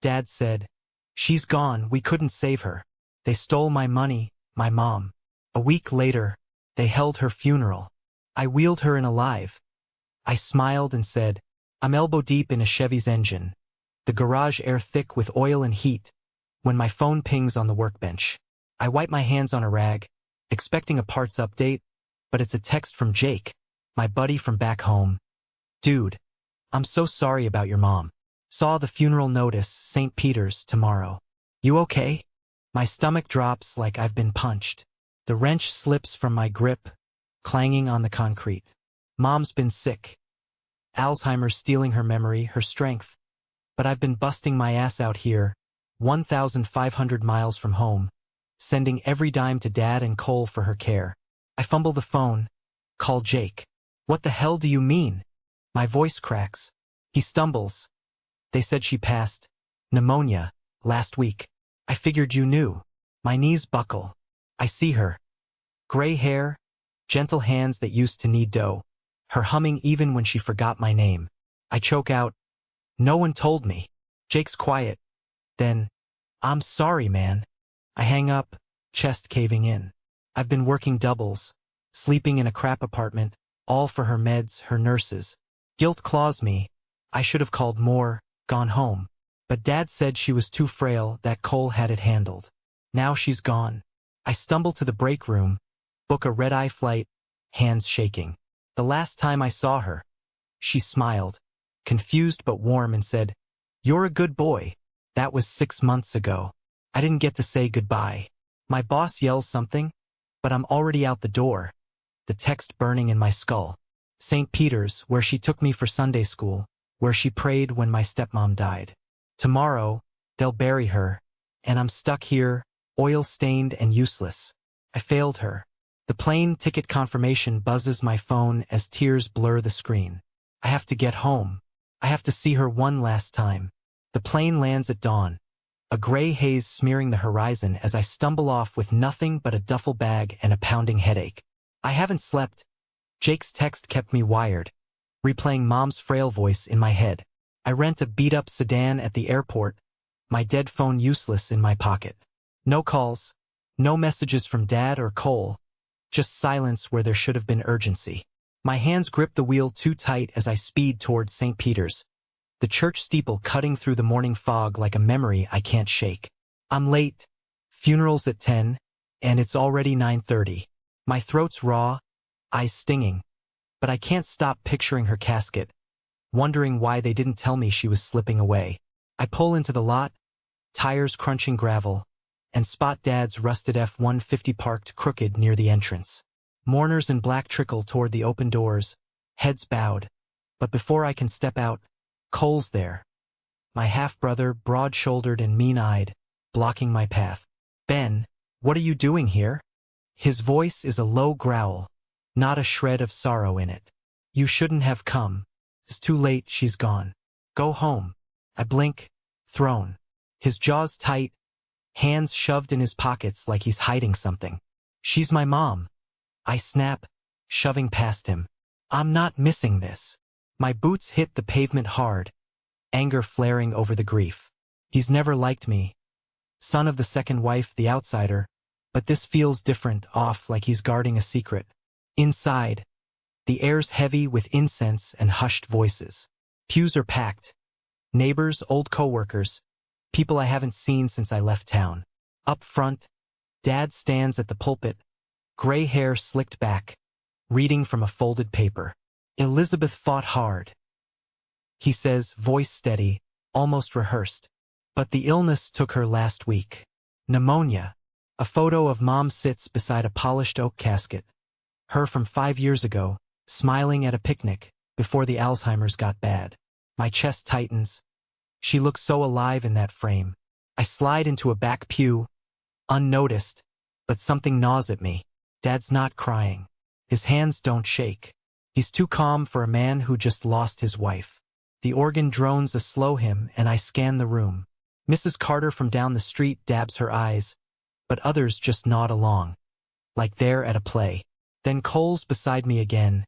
Dad said, "She's gone, we couldn't save her. They stole my money, my mom." A week later, they held her funeral. I wheeled her in alive. I smiled and said, "I'm elbow deep in a Chevy's engine, the garage air thick with oil and heat," when my phone pings on the workbench. I wipe my hands on a rag, expecting a parts update, but it's a text from Jake, my buddy from back home. "Dude, I'm so sorry about your mom. Saw the funeral notice, St. Peter's, tomorrow. You okay?" My stomach drops like I've been punched. The wrench slips from my grip, clanging on the concrete. Mom's been sick. Alzheimer's stealing her memory, her strength. But I've been busting my ass out here, 1,500 miles from home, sending every dime to Dad and Cole for her care. I fumble the phone, call Jake. "What the hell do you mean?" My voice cracks. He stumbles. "They said she passed. Pneumonia. Last week. I figured you knew." My knees buckle. I see her. Gray hair, gentle hands that used to knead dough. Her humming even when she forgot my name. I choke out, "No one told me." Jake's quiet. Then, "I'm sorry, man." I hang up, chest caving in. I've been working doubles, sleeping in a crap apartment, all for her meds, her nurses. Guilt claws me. I should have called more, gone home. But Dad said she was too frail, that Cole had it handled. Now she's gone. I stumble to the break room, book a red-eye flight, hands shaking. The last time I saw her, she smiled, confused but warm, and said, "You're a good boy." That was 6 months ago. I didn't get to say goodbye. My boss yells something, but I'm already out the door, the text burning in my skull. St. Peter's, where she took me for Sunday school, where she prayed when my stepmom died. Tomorrow, they'll bury her, and I'm stuck here, oil-stained and useless. I failed her. The plane ticket confirmation buzzes my phone as tears blur the screen. I have to get home. I have to see her one last time. The plane lands at dawn, a gray haze smearing the horizon as I stumble off with nothing but a duffel bag and a pounding headache. I haven't slept. Jake's text kept me wired, replaying Mom's frail voice in my head. I rent a beat-up sedan at the airport, my dead phone useless in my pocket. No calls, no messages from Dad or Cole, just silence where there should have been urgency. My hands grip the wheel too tight as I speed towards St. Peter's, the church steeple cutting through the morning fog like a memory I can't shake. I'm late, funeral's at 10, and it's already 9:30. My throat's raw, eyes stinging, but I can't stop picturing her casket, wondering why they didn't tell me she was slipping away. I pull into the lot, tires crunching gravel, and spot Dad's rusted F-150 parked crooked near the entrance. Mourners in black trickle toward the open doors, heads bowed. But before I can step out, Cole's there. My half-brother, broad-shouldered and mean-eyed, blocking my path. "Ben, what are you doing here?" His voice is a low growl, not a shred of sorrow in it. "You shouldn't have come. It's too late, she's gone. Go home." I blink, thrown. His jaws tight, hands shoved in his pockets like he's hiding something. "She's my mom." I snap, shoving past him. "I'm not missing this." My boots hit the pavement hard, anger flaring over the grief. He's never liked me. Son of the second wife, the outsider, but this feels different, off like he's guarding a secret. Inside, the air's heavy with incense and hushed voices. Pews are packed. Neighbors, old coworkers, people I haven't seen since I left town. Up front, Dad stands at the pulpit, gray hair slicked back, reading from a folded paper. "Elizabeth fought hard," he says, voice steady, almost rehearsed. "But the illness took her last week. Pneumonia." A photo of Mom sits beside a polished oak casket. Her from 5 years ago, smiling at a picnic, before the Alzheimer's got bad. My chest tightens. She looks so alive in that frame. I slide into a back pew, unnoticed, but something gnaws at me. Dad's not crying. His hands don't shake. He's too calm for a man who just lost his wife. The organ drones a slow hymn, and I scan the room. Mrs. Carter from down the street dabs her eyes, but others just nod along, like they're at a play. Then Cole's beside me again,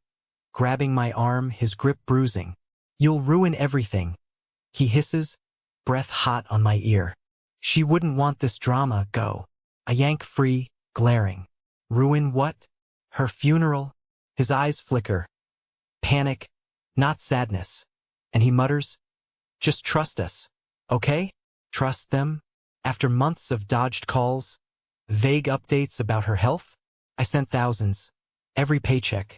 grabbing my arm, his grip bruising. "You'll ruin everything," he hisses, breath hot on my ear. She wouldn't want this drama, go. I yank free, glaring. Ruin what? Her funeral? His eyes flicker. Panic, not sadness. And he mutters, just trust us, okay? Trust them? After months of dodged calls, vague updates about her health, I sent thousands, every paycheck,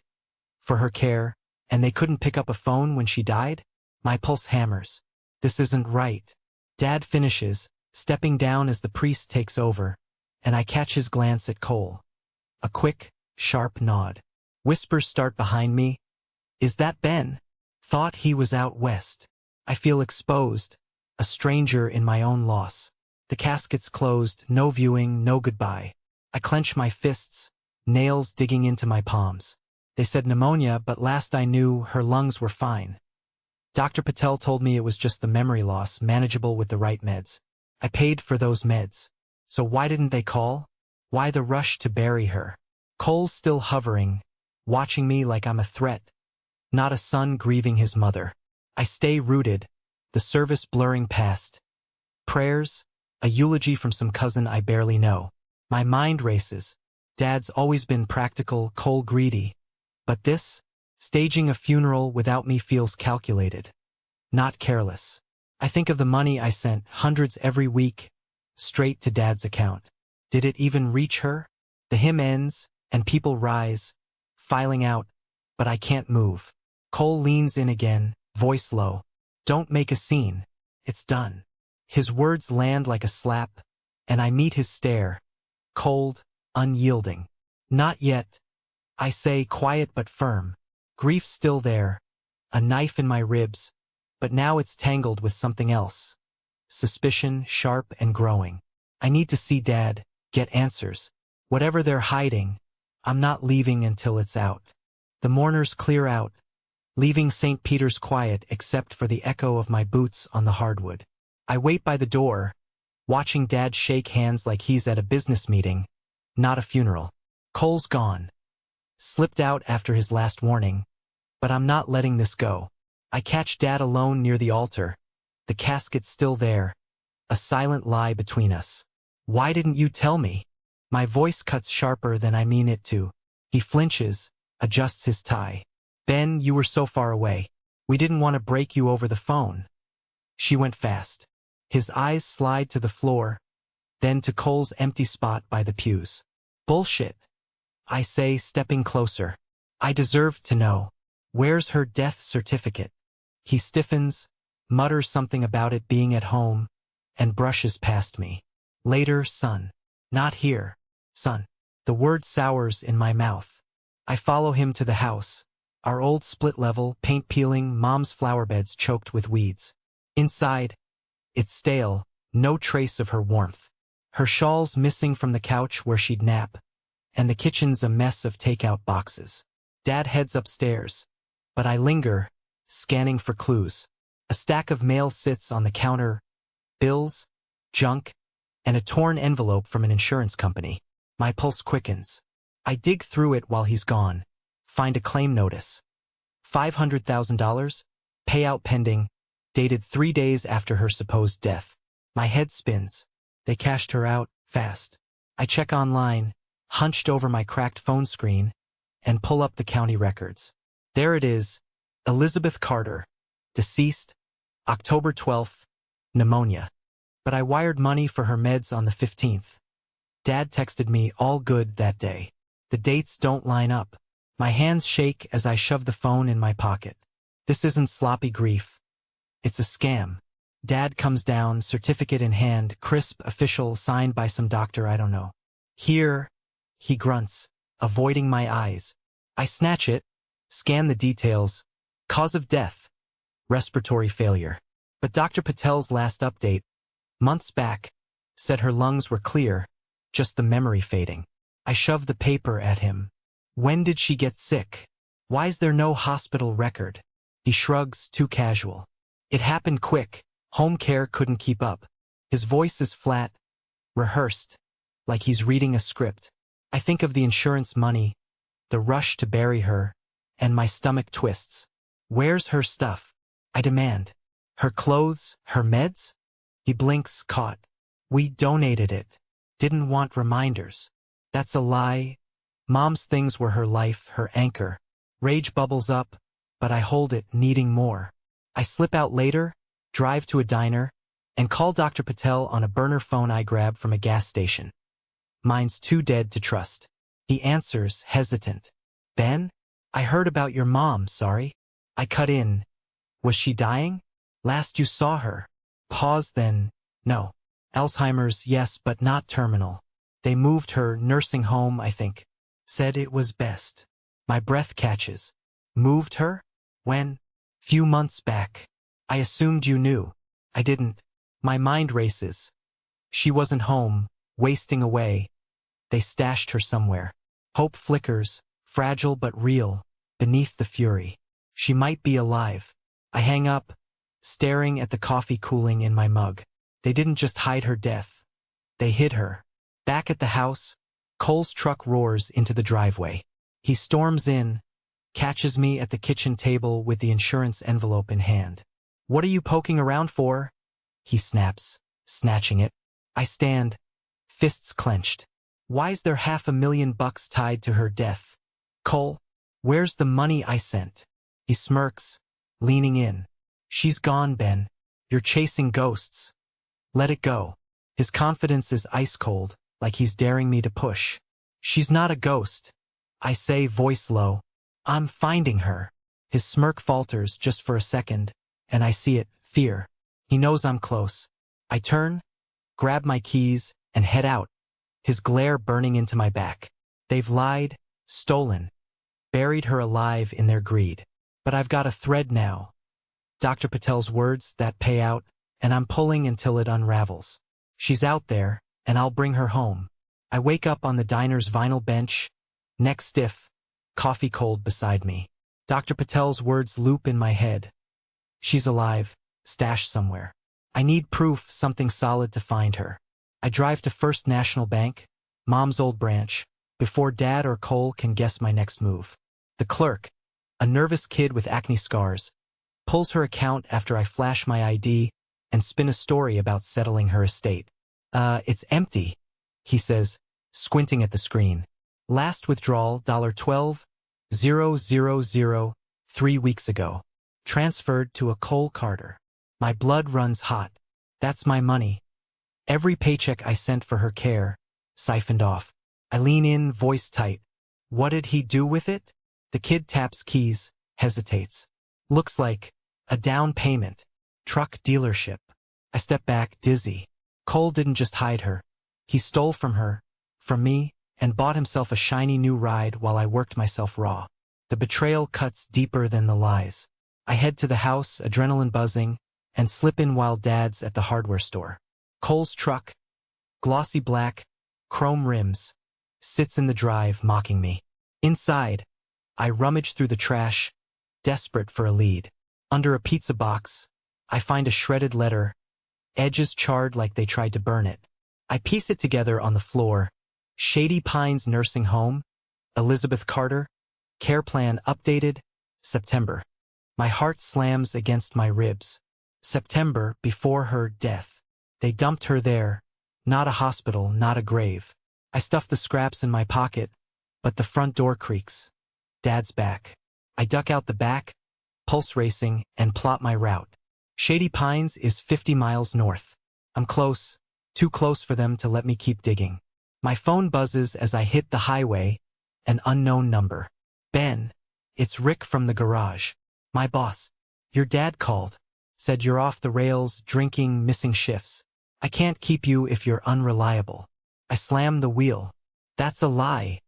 for her care, and they couldn't pick up a phone when she died? My pulse hammers. This isn't right. Dad finishes, stepping down as the priest takes over, and I catch his glance at Cole. A quick, sharp nod. Whispers start behind me. Is that Ben? Thought he was out west. I feel exposed, a stranger in my own loss. The casket's closed, no viewing, no goodbye. I clench my fists, nails digging into my palms. They said pneumonia, but last I knew, her lungs were fine. Dr. Patel told me it was just the memory loss, manageable with the right meds. I paid for those meds. So why didn't they call? Why the rush to bury her? Cole's still hovering, watching me like I'm a threat, not a son grieving his mother. I stay rooted, the service blurring past. Prayers, a eulogy from some cousin I barely know. My mind races. Dad's always been practical, Cole greedy. But this, staging a funeral without me feels calculated, not careless. I think of the money I sent, hundreds every week, straight to Dad's account. Did it even reach her? The hymn ends, and people rise, filing out, but I can't move. Cole leans in again, voice low. Don't make a scene. It's done. His words land like a slap, and I meet his stare, cold, unyielding. Not yet. I say, quiet but firm. Grief's still there, a knife in my ribs, but now it's tangled with something else. Suspicion, sharp and growing. I need to see Dad, get answers. Whatever they're hiding, I'm not leaving until it's out. The mourners clear out, leaving St. Peter's quiet except for the echo of my boots on the hardwood. I wait by the door, watching Dad shake hands like he's at a business meeting, not a funeral. Cole's gone. Slipped out after his last warning, but I'm not letting this go. I catch Dad alone near the altar, the casket still there, a silent lie between us. Why didn't you tell me? My voice cuts sharper than I mean it to. He flinches, adjusts his tie. Ben, you were so far away. We didn't want to break you over the phone. She went fast. His eyes slide to the floor, then to Cole's empty spot by the pews. Bullshit. I say, stepping closer. I deserve to know. Where's her death certificate? He stiffens, mutters something about it being at home, and brushes past me. Later, son. Not here, son. The word sours in my mouth. I follow him to the house. Our old split level, paint peeling, mom's flower beds choked with weeds. Inside, it's stale, no trace of her warmth. Her shawl's missing from the couch where she'd nap, and the kitchen's a mess of takeout boxes. Dad heads upstairs, but I linger, scanning for clues. A stack of mail sits on the counter, bills, junk, and a torn envelope from an insurance company. My pulse quickens. I dig through it while he's gone, find a claim notice. $500,000, payout pending, dated 3 days after her supposed death. My head spins. They cashed her out, fast. I check online, hunched over my cracked phone screen, and pull up the county records. There it is, Elizabeth Carter, deceased, October 12th, pneumonia. But I wired money for her meds on the 15th. Dad texted me all good that day. The dates don't line up. My hands shake as I shove the phone in my pocket. This isn't sloppy grief. It's a scam. Dad comes down, certificate in hand, crisp, official, signed by some doctor I don't know. Here, he grunts, avoiding my eyes. I snatch it, scan the details. Cause of death, respiratory failure. But Dr. Patel's last update, months back, said her lungs were clear, just the memory fading. I shove the paper at him. When did she get sick? Why's there no hospital record? He shrugs, too casual. It happened quick. Home care couldn't keep up. His voice is flat, rehearsed, like he's reading a script. I think of the insurance money, the rush to bury her, and my stomach twists. Where's her stuff? I demand. Her clothes, her meds? He blinks, caught. We donated it. Didn't want reminders. That's a lie. Mom's things were her life, her anchor. Rage bubbles up, but I hold it, needing more. I slip out later, drive to a diner, and call Dr. Patel on a burner phone I grab from a gas station. Mine's too dead to trust. He answers, hesitant. Ben? I heard about your mom, sorry. I cut in. Was she dying? Last you saw her. Pause, then, no. Alzheimer's, yes, but not terminal. They moved her, nursing home, I think. Said it was best. My breath catches. Moved her? When? Few months back. I assumed you knew. I didn't. My mind races. She wasn't home, wasting away. They stashed her somewhere. Hope flickers, fragile but real, beneath the fury. She might be alive. I hang up, staring at the coffee cooling in my mug. They didn't just hide her death. They hid her. Back at the house, Cole's truck roars into the driveway. He storms in, catches me at the kitchen table with the insurance envelope in hand. What are you poking around for? He snaps, snatching it. I stand, fists clenched. Why's there $500,000 tied to her death? Cole, where's the money I sent? He smirks, leaning in. She's gone, Ben. You're chasing ghosts. Let it go. His confidence is ice cold, like he's daring me to push. She's not a ghost. I say, voice low. I'm finding her. His smirk falters just for a second, and I see it, fear. He knows I'm close. I turn, grab my keys, and head out, his glare burning into my back. They've lied, stolen, buried her alive in their greed. But I've got a thread now. Dr. Patel's words that pay out, and I'm pulling until it unravels. She's out there, and I'll bring her home. I wake up on the diner's vinyl bench, neck stiff, coffee cold beside me. Dr. Patel's words loop in my head. She's alive, stashed somewhere. I need proof, something solid to find her. I drive to First National Bank, Mom's old branch, before Dad or Cole can guess my next move. The clerk, a nervous kid with acne scars, pulls her account after I flash my ID and spin a story about settling her estate. It's empty, he says, squinting at the screen. Last withdrawal, $12,000, 3 weeks ago. Transferred to a Cole Carter. My blood runs hot. That's my money. Every paycheck I sent for her care, siphoned off. I lean in, voice tight. What did he do with it? The kid taps keys, hesitates. Looks like a down payment. Truck dealership. I step back, dizzy. Cole didn't just hide her. He stole from her, from me, and bought himself a shiny new ride while I worked myself raw. The betrayal cuts deeper than the lies. I head to the house, adrenaline buzzing, and slip in while Dad's at the hardware store. Cole's truck, glossy black, chrome rims, sits in the drive, mocking me. Inside, I rummage through the trash, desperate for a lead. Under a pizza box, I find a shredded letter, edges charred like they tried to burn it. I piece it together on the floor. Shady Pines Nursing Home, Elizabeth Carter, care plan updated, September. My heart slams against my ribs. September, before her death. They dumped her there, not a hospital, not a grave. I stuff the scraps in my pocket, but the front door creaks. Dad's back. I duck out the back, pulse racing, and plot my route. Shady Pines is 50 miles north. I'm close, too close for them to let me keep digging. My phone buzzes as I hit the highway, an unknown number. Ben, it's Rick from the garage. My boss. Your dad called. Said you're off the rails, drinking, missing shifts. I can't keep you if you're unreliable. I slam the wheel. That's a lie.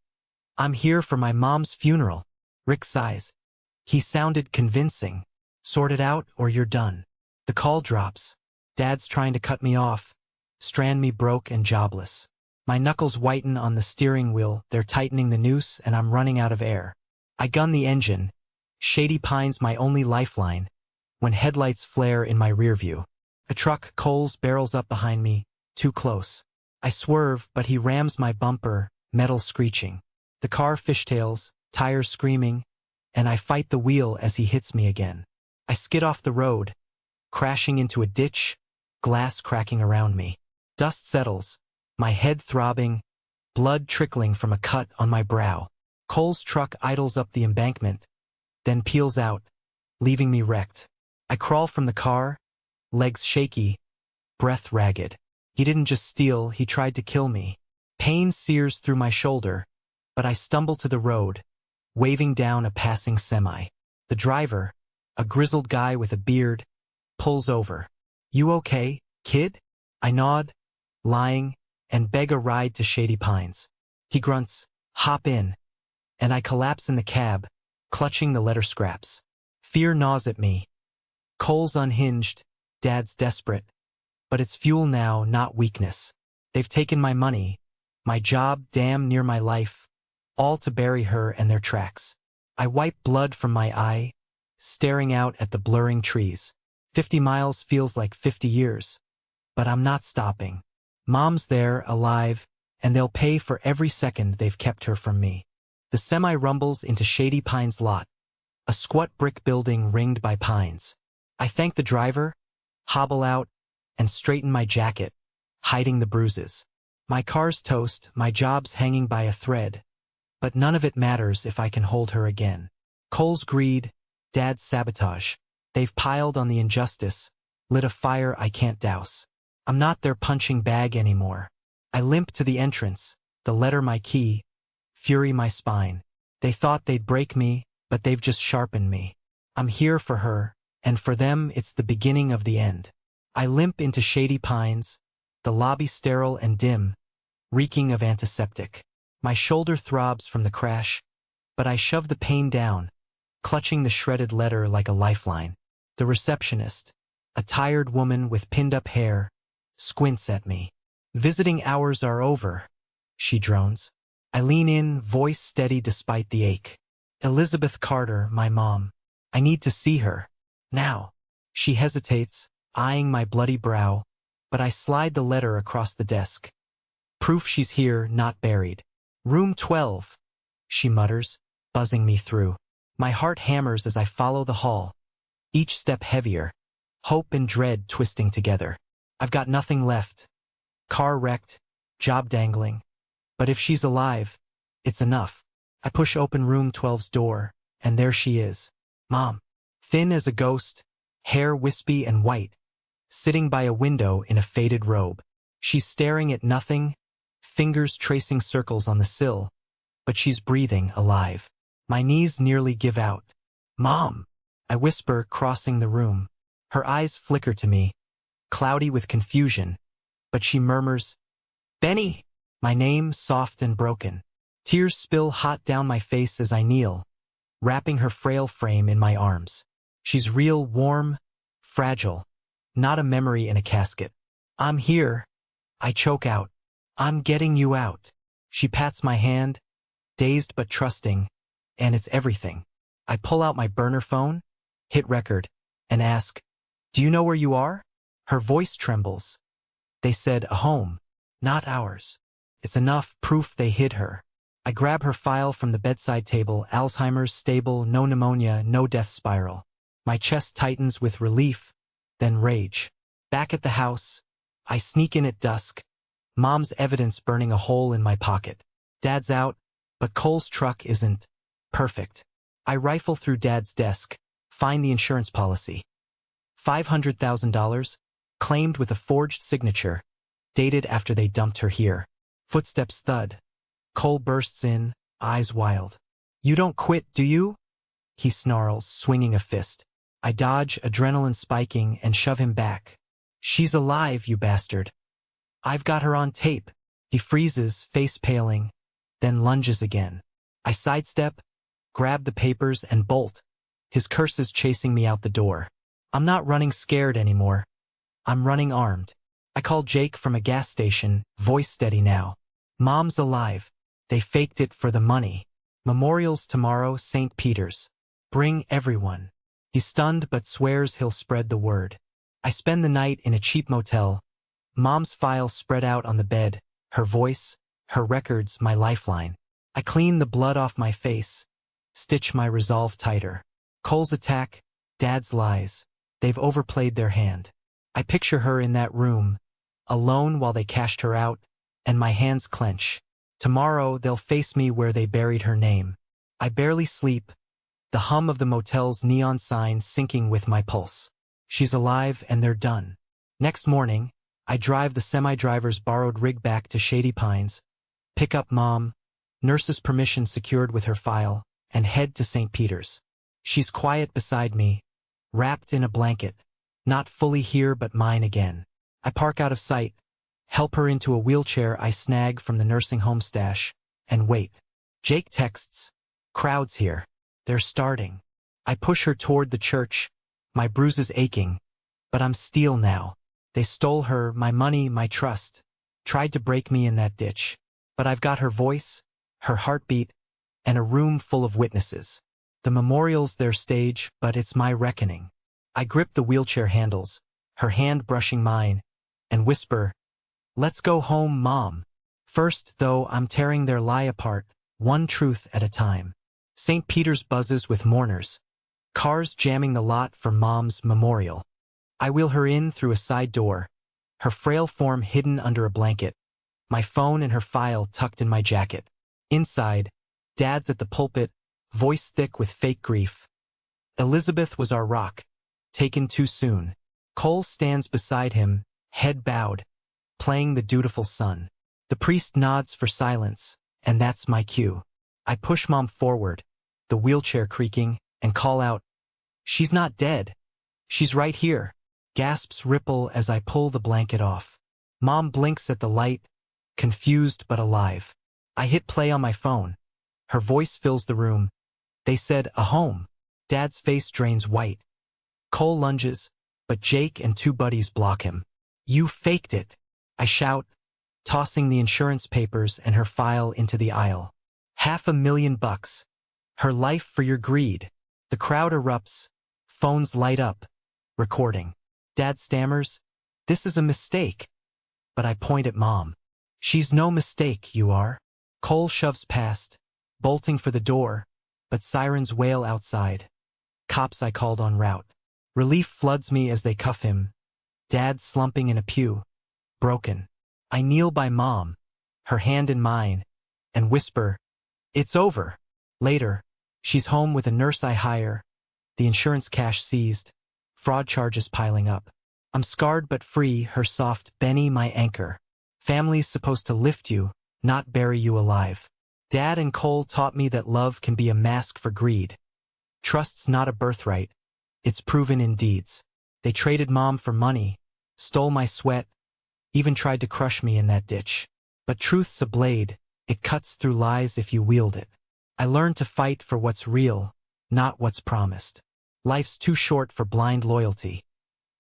I'm here for my mom's funeral. Rick sighs. He sounded convincing. Sort it out or you're done. The call drops. Dad's trying to cut me off, strand me broke and jobless. My knuckles whiten on the steering wheel, they're tightening the noose, and I'm running out of air. I gun the engine. Shady Pines my only lifeline, when headlights flare in my rear view. A truck, Cole's, barrels up behind me, too close. I swerve, but he rams my bumper, metal screeching. The car fishtails, tires screaming, and I fight the wheel as he hits me again. I skid off the road, crashing into a ditch, glass cracking around me. Dust settles, my head throbbing, blood trickling from a cut on my brow. Cole's truck idles up the embankment, then peels out, leaving me wrecked. I crawl from the car, legs shaky, breath ragged. He didn't just steal, he tried to kill me. Pain sears through my shoulder, but I stumble to the road, waving down a passing semi. The driver, a grizzled guy with a beard, pulls over. "You okay, kid?" I nod, lying, and beg a ride to Shady Pines. He grunts, "Hop in," and I collapse in the cab, clutching the letter scraps. Fear gnaws at me. Cole's unhinged, Dad's desperate, but it's fuel now, not weakness. They've taken my money, my job, damn near my life, all to bury her and their tracks. I wipe blood from my eye, staring out at the blurring trees. 50 miles feels like 50 years. But I'm not stopping. Mom's there, alive, and they'll pay for every second they've kept her from me. The semi rumbles into Shady Pines lot, a squat brick building ringed by pines. I thank the driver, hobble out, and straighten my jacket, hiding the bruises. My car's toast, my job's hanging by a thread, but none of it matters if I can hold her again. Cole's greed, Dad's sabotage. They've piled on the injustice, lit a fire I can't douse. I'm not their punching bag anymore. I limp to the entrance, the letter my key, fury my spine. They thought they'd break me, but they've just sharpened me. I'm here for her, and for them it's the beginning of the end. I limp into Shady Pines, the lobby sterile and dim, reeking of antiseptic. My shoulder throbs from the crash, but I shove the pain down, clutching the shredded letter like a lifeline. The receptionist, a tired woman with pinned-up hair, squints at me. "Visiting hours are over," she drones. I lean in, voice steady despite the ache. "Elizabeth Carter, my mom. I need to see her. Now." She hesitates, eyeing my bloody brow, but I slide the letter across the desk. Proof she's here, not buried. "Room 12, she mutters, buzzing me through. My heart hammers as I follow the hall, each step heavier, hope and dread twisting together. I've got nothing left. Car wrecked, job dangling. But if she's alive, it's enough. I push open room 12's door, and there she is. Mom. Thin as a ghost, hair wispy and white, sitting by a window in a faded robe. She's staring at nothing, fingers tracing circles on the sill, but she's breathing, alive. My knees nearly give out. "Mom," I whisper, crossing the room. Her eyes flicker to me, cloudy with confusion, but she murmurs, "Benny!" My name, soft and broken. Tears spill hot down my face as I kneel, wrapping her frail frame in my arms. She's real, warm, fragile, not a memory in a casket. "I'm here," I choke out. "I'm getting you out." She pats my hand, dazed but trusting, and it's everything. I pull out my burner phone, hit record, and ask, "Do you know where you are?" Her voice trembles. "They said a home, not ours." It's enough proof they hid her. I grab her file from the bedside table, Alzheimer's, stable, no pneumonia, no death spiral. My chest tightens with relief, then rage. Back at the house, I sneak in at dusk, Mom's evidence burning a hole in my pocket. Dad's out, but Cole's truck isn't perfect. I rifle through Dad's desk, find the insurance policy. $500,000, claimed with a forged signature, dated after they dumped her here. Footsteps thud. Cole bursts in, eyes wild. "You don't quit, do you?" He snarls, swinging a fist. I dodge, adrenaline spiking, and shove him back. "She's alive, you bastard. I've got her on tape." He freezes, face paling, then lunges again. I sidestep, grab the papers, and bolt, his curses chasing me out the door. I'm not running scared anymore. I'm running armed. I call Jake from a gas station, voice steady now. "Mom's alive. They faked it for the money. Memorial's tomorrow, St. Peter's. Bring everyone." He's stunned but swears he'll spread the word. I spend the night in a cheap motel, Mom's file spread out on the bed, her voice, her records, my lifeline. I clean the blood off my face, stitch my resolve tighter. Cole's attack, Dad's lies. They've overplayed their hand. I picture her in that room, alone while they cashed her out, and my hands clench. Tomorrow they'll face me where they buried her name. I barely sleep, the hum of the motel's neon sign syncing with my pulse. She's alive and they're done. Next morning, I drive the semi-driver's borrowed rig back to Shady Pines, pick up Mom, nurse's permission secured with her file, and head to St. Peter's. She's quiet beside me, wrapped in a blanket, not fully here but mine again. I park out of sight, help her into a wheelchair I snag from the nursing home stash, and wait. Jake texts, "Crowd's here. They're starting." I push her toward the church, my bruises aching, but I'm steel now. They stole her, my money, my trust, tried to break me in that ditch. But I've got her voice, her heartbeat, and a room full of witnesses. The memorial's their stage, but it's my reckoning. I grip the wheelchair handles, her hand brushing mine, and whisper, "Let's go home, Mom." First, though, I'm tearing their lie apart, one truth at a time. St. Peter's buzzes with mourners, cars jamming the lot for Mom's memorial. I wheel her in through a side door, her frail form hidden under a blanket, my phone and her file tucked in my jacket. Inside, Dad's at the pulpit, voice thick with fake grief. Elizabeth was our rock, taken too soon. Cole stands beside him, head bowed, playing the dutiful son. The priest nods for silence, and that's my cue. I push Mom forward, the wheelchair creaking, and call out, "She's not dead. She's right here." Gasps ripple as I pull the blanket off. Mom blinks at the light, confused but alive. I hit play on my phone. Her voice fills the room. They said, "A home." Dad's face drains white. Cole lunges, but Jake and two buddies block him. "You faked it," I shout, tossing the insurance papers and her file into the aisle. $500,000. Her life for your greed. The crowd erupts. Phones light up. Recording. Dad stammers, "This is a mistake." But I point at Mom. "She's no mistake, you are." Cole shoves past, bolting for the door, but sirens wail outside. Cops I called en route. Relief floods me as they cuff him. Dad slumping in a pew, broken. I kneel by Mom, her hand in mine, and whisper, "It's over." Later, she's home with a nurse I hire, the insurance cash seized, fraud charges piling up. I'm scarred but free, her soft Benny my anchor. Family's supposed to lift you, not bury you alive. Dad and Cole taught me that love can be a mask for greed. Trust's not a birthright, it's proven in deeds. They traded Mom for money, stole my sweat, even tried to crush me in that ditch. But truth's a blade, it cuts through lies if you wield it. I learned to fight for what's real, not what's promised. Life's too short for blind loyalty.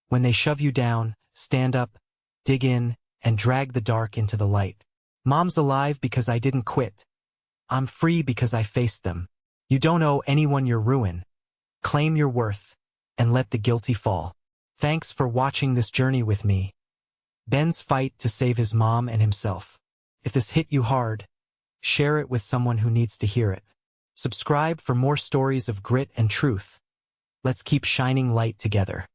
When they shove you down, stand up, dig in, and drag the dark into the light. Mom's alive because I didn't quit. I'm free because I faced them. You don't owe anyone your ruin. Claim your worth, and let the guilty fall. Thanks for watching this journey with me. Ben's fight to save his mom and himself. If this hit you hard, share it with someone who needs to hear it. Subscribe for more stories of grit and truth. Let's keep shining light together.